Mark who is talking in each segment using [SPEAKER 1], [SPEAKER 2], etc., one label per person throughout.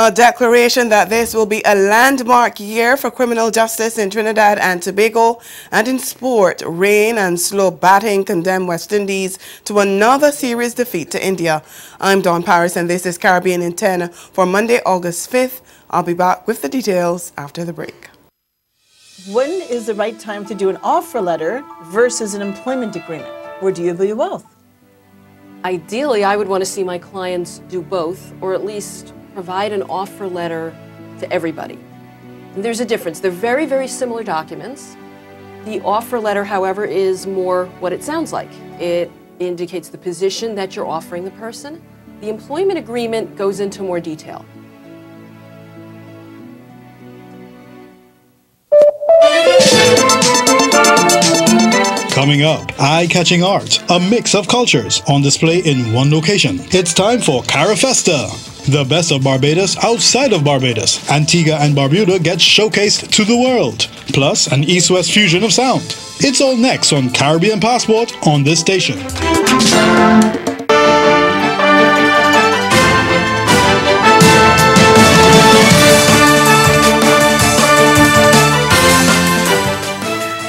[SPEAKER 1] A declaration that this will be a landmark year for criminal justice in Trinidad and Tobago, and in sport, rain and slow batting condemned West Indies to another series defeat to India. I'm Dawn Paris and this is Caribbean in 10 for Monday, August 5th. I'll be back with the details after the break.
[SPEAKER 2] When is the right time to do an offer letter versus an employment agreement? Or do you do both?
[SPEAKER 3] Ideally, I would want to see my clients do both, or at least provide an offer letter to everybody. And there's a difference. They're very, very similar documents. The offer letter, however, is more what it sounds like. It indicates the position that you're offering the person. The employment agreement goes into more detail.
[SPEAKER 4] Coming up, eye-catching art, a mix of cultures on display in one location. It's time for CaribFesta. The best of Barbados outside of Barbados. Antigua and Barbuda get showcased to the world. Plus, an East-West fusion of sound. It's all next on Caribbean Passport on this station.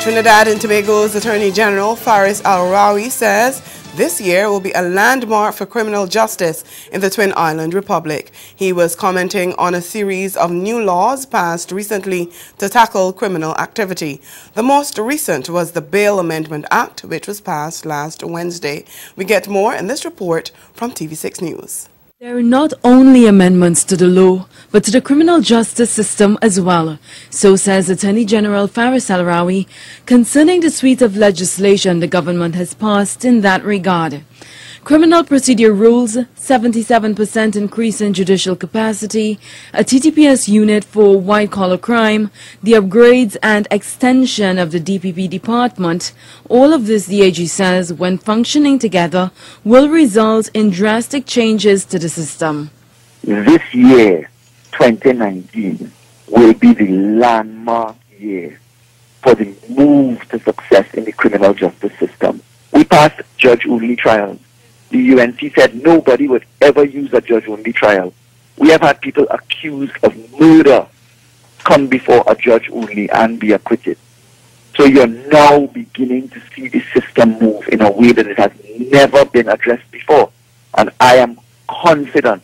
[SPEAKER 1] Trinidad and Tobago's Attorney General Faris Al-Rawi says this year will be a landmark for criminal justice in the Twin Island Republic. He was commenting on a series of new laws passed recently to tackle criminal activity. The most recent was the Bail Amendment Act, which was passed last Wednesday. We get more in this report from TV6 News.
[SPEAKER 5] There are not only amendments to the law, but to the criminal justice system as well. So says Attorney General Faris Al-Rawi concerning the suite of legislation the government has passed in that regard. Criminal procedure rules, 77% increase in judicial capacity, a TTPS unit for white-collar crime, the upgrades and extension of the DPP department. All of this, the AG says, when functioning together, will result in drastic changes to the system.
[SPEAKER 6] This year, 2019, will be the landmark year for the move to success in the criminal justice system. We passed judge-only trials. The UNC said nobody would ever use a judge-only trial. We have had people accused of murder come before a judge-only and be acquitted. So you're now beginning to see the system move in a way that it has never been addressed before. And I am confident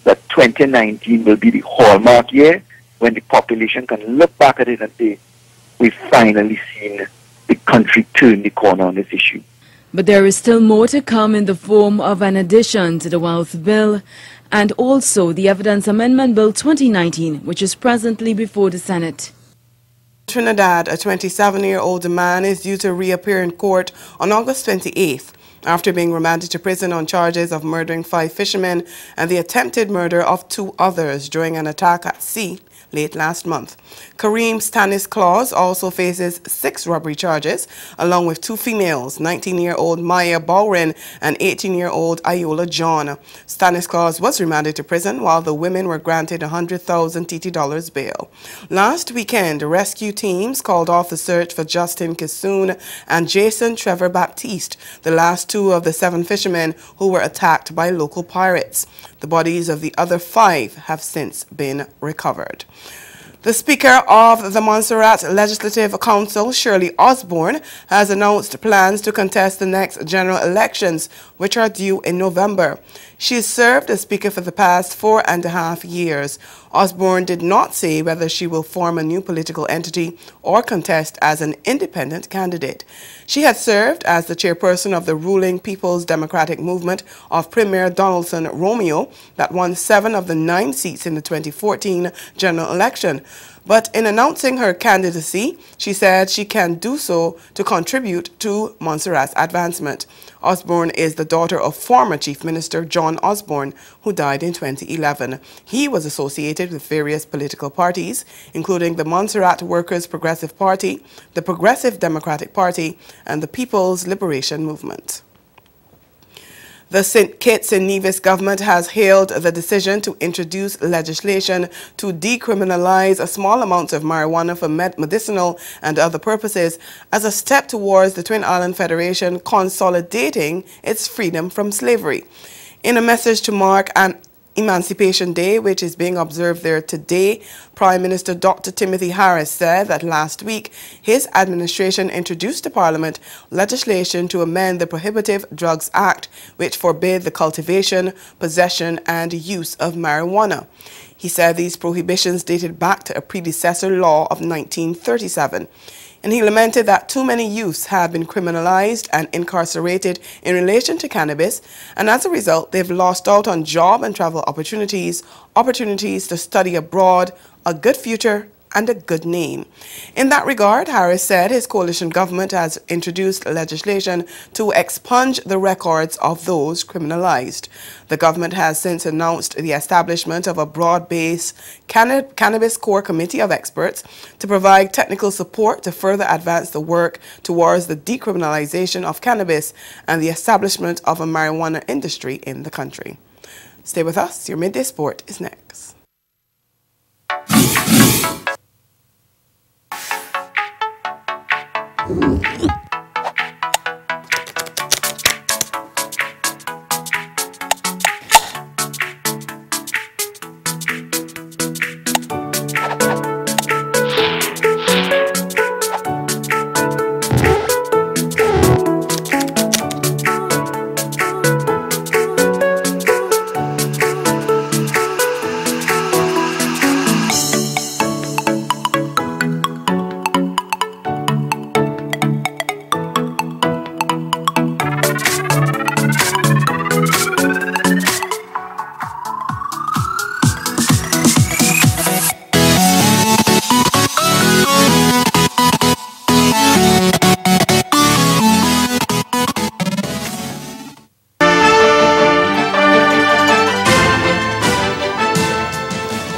[SPEAKER 6] that 2019 will be the hallmark year when the population can look back at it and say, we've finally seen the country turn the corner on this issue.
[SPEAKER 5] But there is still more to come in the form of an addition to the Wealth Bill and also the Evidence Amendment Bill 2019, which is presently before the Senate.
[SPEAKER 1] Trinidad, a 27-year-old man is due to reappear in court on August 28th after being remanded to prison on charges of murdering 5 fishermen and the attempted murder of 2 others during an attack at sea late last month. Kareem Stanislaus also faces 6 robbery charges, along with 2 females, 19-year-old Maya Bowrin and 18-year-old Iola John. Stanislaus was remanded to prison while the women were granted $100,000 TT bail. Last weekend, rescue teams called off the search for Justin Kissoon and Jason Trevor Baptiste, the last 2 of the 7 fishermen who were attacked by local pirates. The bodies of the other 5 have since been recovered. The Speaker of the Montserrat Legislative Council, Shirley Osborne, has announced plans to contest the next general elections, which are due in November. She has served as Speaker for the past 4.5 years. Osborne did not say whether she will form a new political entity or contest as an independent candidate. She had served as the chairperson of the ruling People's Democratic Movement of Premier Donaldson Romeo that won 7 of the 9 seats in the 2014 general election. But in announcing her candidacy, she said she can do so to contribute to Montserrat's advancement. Osborne is the daughter of former Chief Minister John Osborne, who died in 2011. He was associated with various political parties, including the Montserrat Workers' Progressive Party, the Progressive Democratic Party, and the People's Liberation Movement. The St. Kitts and Nevis government has hailed the decision to introduce legislation to decriminalize a small amounts of marijuana for medicinal and other purposes as a step towards the Twin Island Federation consolidating its freedom from slavery. In a message to mark an Emancipation Day, which is being observed there today, Prime Minister Dr. Timothy Harris said that last week his administration introduced to Parliament legislation to amend the Prohibitive Drugs Act, which forbid the cultivation, possession and use of marijuana. He said these prohibitions dated back to a predecessor law of 1937. And he lamented that too many youths have been criminalized and incarcerated in relation to cannabis, and as a result, they've lost out on job and travel opportunities, opportunities to study abroad, a good future, and a good name. In that regard, Harris said his coalition government has introduced legislation to expunge the records of those criminalized. The government has since announced the establishment of a broad-based cannabis core committee of experts to provide technical support to further advance the work towards the decriminalization of cannabis and the establishment of a marijuana industry in the country. Stay with us. Your Midday Sport is next.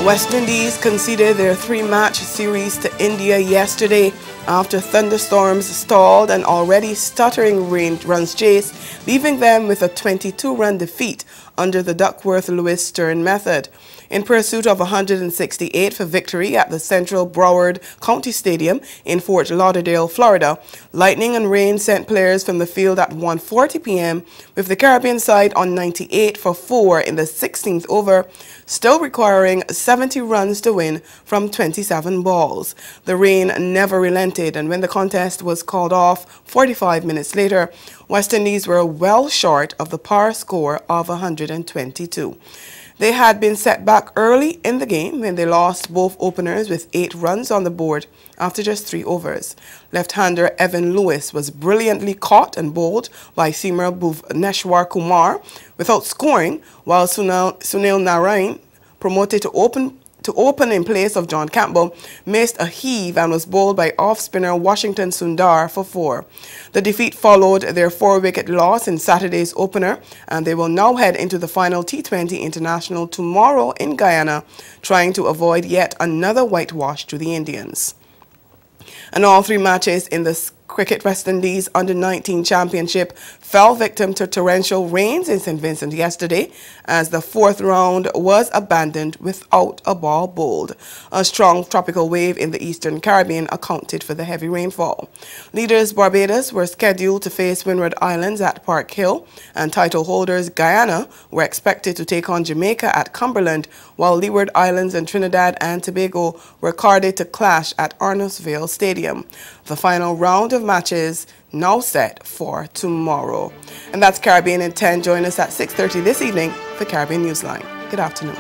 [SPEAKER 1] West Indies conceded their three-match series to India yesterday after thunderstorms stalled an already stuttering runs chase, leaving them with a 22-run defeat under the Duckworth-Lewis-Stern method. In pursuit of 168 for victory at the Central Broward County Stadium in Fort Lauderdale, Florida, lightning and rain sent players from the field at 1:40 p.m. with the Caribbean side on 98 for 4 in the 16th over, still requiring 70 runs to win from 27 balls. The rain never relented, and when the contest was called off 45 minutes later, West Indies were well short of the par score of 122. They had been set back early in the game when they lost both openers with 8 runs on the board after just 3 overs. Left-hander Evan Lewis was brilliantly caught and bowled by seamer Bhuvneshwar Kumar without scoring, while Sunil Narain, promoted to open in place of John Campbell, missed a heave and was bowled by off-spinner Washington Sundar for 4. The defeat followed their 4-wicket loss in Saturday's opener, and they will now head into the final T20 International tomorrow in Guyana, trying to avoid yet another whitewash to the Indians. And all 3 matches in the Cricket West Indies Under-19 Championship fell victim to torrential rains in St. Vincent yesterday, as the 4th round was abandoned without a ball bowled. A strong tropical wave in the Eastern Caribbean accounted for the heavy rainfall. Leaders Barbados were scheduled to face Windward Islands at Park Hill, and title holders Guyana were expected to take on Jamaica at Cumberland, while Leeward Islands and Trinidad and Tobago were carded to clash at Arnoldsville Stadium. The final round of matches now set for tomorrow. And that's Caribbean in 10. Join us at 6:30 this evening for Caribbean Newsline. Good afternoon.